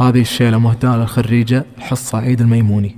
هذه الشيلة مهداة للخريجة حصة عيد الميموني.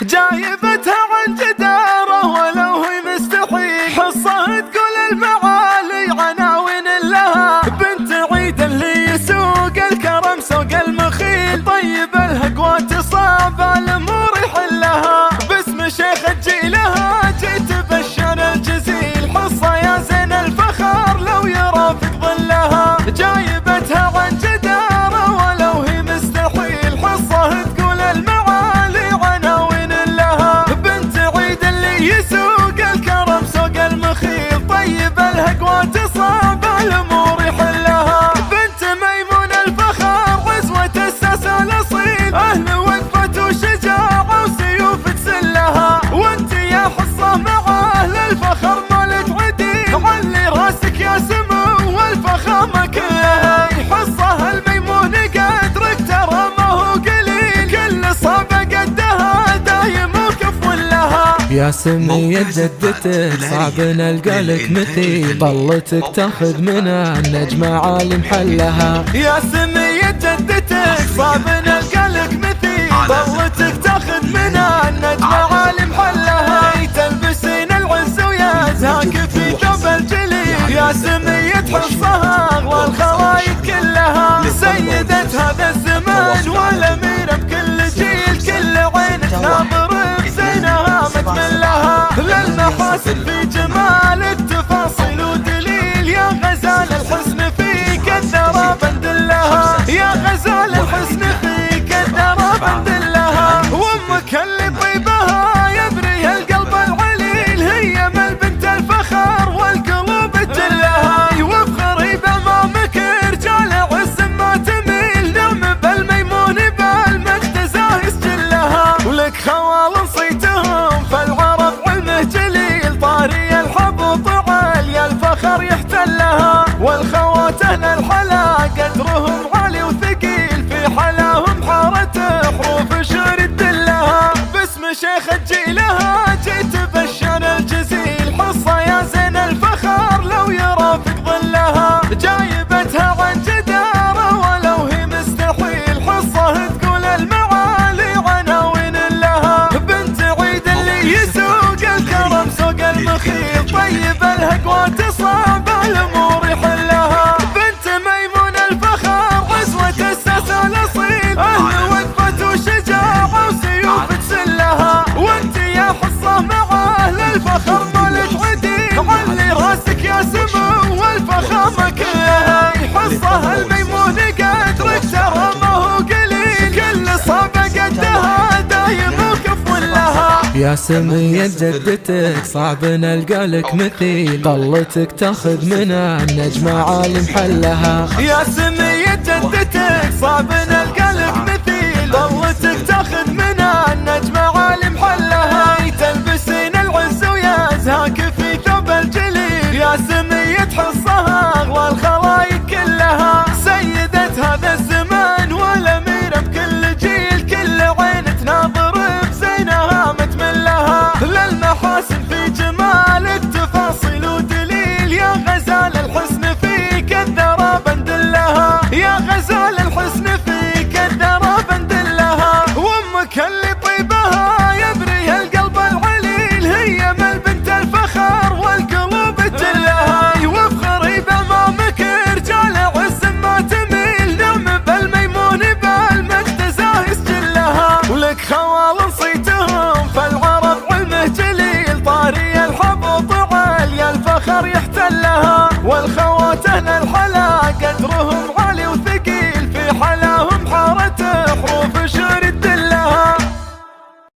جايبتها عن جدارة ولو هي مستحيل، حصة تقول المعالي عناوين لها، بنت عيد اللي يسوق الكرم سوق المخيل، طيب الهقوات صعب الامور يحلها، باسم شيخ تجيلها جيت بشر الجزيل، حصة يا زين الفخر لو يرافق ظلها، جايبتها عن جدارة ولو هي مستحيل، حصة تقول المعالي عناوين لها، بنت عيد اللي يسوق الكرم سوق المخيل، طيب الهقوات صعب الامور يحلها، بنت ميمون الفخر عزوة الساس الاصيل، اهل وقفة وشجاعة وسيوف تسلها، وانت يا حصة مع اهل الفخر مالك عديل، علي راسك يا سمو والفخامة كلها، حصة الميمون قدرك ترى ما هو قليل، كل صعبة قدها دايم وكف لها، يا سمية جدتك صعب نلقى لك مثيل، ظلتك تاخذ منها النجمة عالم حلها، يا سمية جدتك صعب نلقى لك مثيل، ظلتك تاخذ منها النجمة عالم حلها، تلبسين العز ويازهاك في ثوب الجليل، يا سمية حصها اغلى الخلايق كلها، سيدة هذا الزمان والاميرة بكل جيل، كل عين تناظر بزينها متملها، للمحاسن في جمالك تفاصيل ودليل، يا غزال الحسن فيك الثرى بندلها، يا غزال الحسن فيك الثرى بندلها، وامك اللي طيبها يبري القلب العليل، هي من بنت الفخر والقلوب تجلها، وافخري بامامك رجال عز ما تميل، نعم بالميمون بالمجتزاه يسجلها، ولك خوال صيتهم فالعرب علمه جليل، طاري الحب وطعال يا الفخر يحتلها، والخوات اهل الحلا قدرهم عالي وثقيل، في حلاهم حارة حروف شعر تدلها، باسم شيخ تجيلها جيت بشر الجزيل، حصة يا زين الفخر لو يرافق ظلها، جايبتها عن جدارة ولو هي مستحيل، حصة تقول المعالي عناوين لها، بنت عيد اللي يسوق الكرم سوق المخيل، طيب الهقوات صعب الامور يحلها، بنت ميمون الفخر عزوة الساس الاصيل، اهل وقفة وشجاعة وسيوف تسلها، وانت يا حصة مع اهل الفخر مالك عديل، علي راسك يا سمو والفخامة كلها، حصة الميمون قدرك ترى ما هو قليل، كل صعبة قدها دايم وكف لها، يا سمية جدتك صعب نلقى لك مثيل، ظلتك تاخذ منها النجمة عالم حلها، يا سمية جدتك صعب نلقى لك مثيل، ظلتك تاخذ منها النجمة عالم حلها، تلبسين العز ويازهاك في ثوب الجليل، يا سمية حصها اغلى الخلايق كلها، سيدة هذا الزمان والاميرة بكل جيل، كل عين تناظر بزينها متملها، للمحاسن في جمالك تفاصيل ودليل، يا غزال الحسن فيك الثرى بندلها، يا غزال الحسن فيك الثرى بندلها، وامك اللي طيبها يبري القلب العليل، هي من بنت الفخر والقلوب تجلها، وافخري بامامك رجال عز ما تميل، نعم بالميمون بالمجتزاه يسجلها، ولك خوال صيتهم فالعرب علمه جليل، طاري الحب وطعال يا الفخر يحتلها، والخوات اهل الحلا قدرهم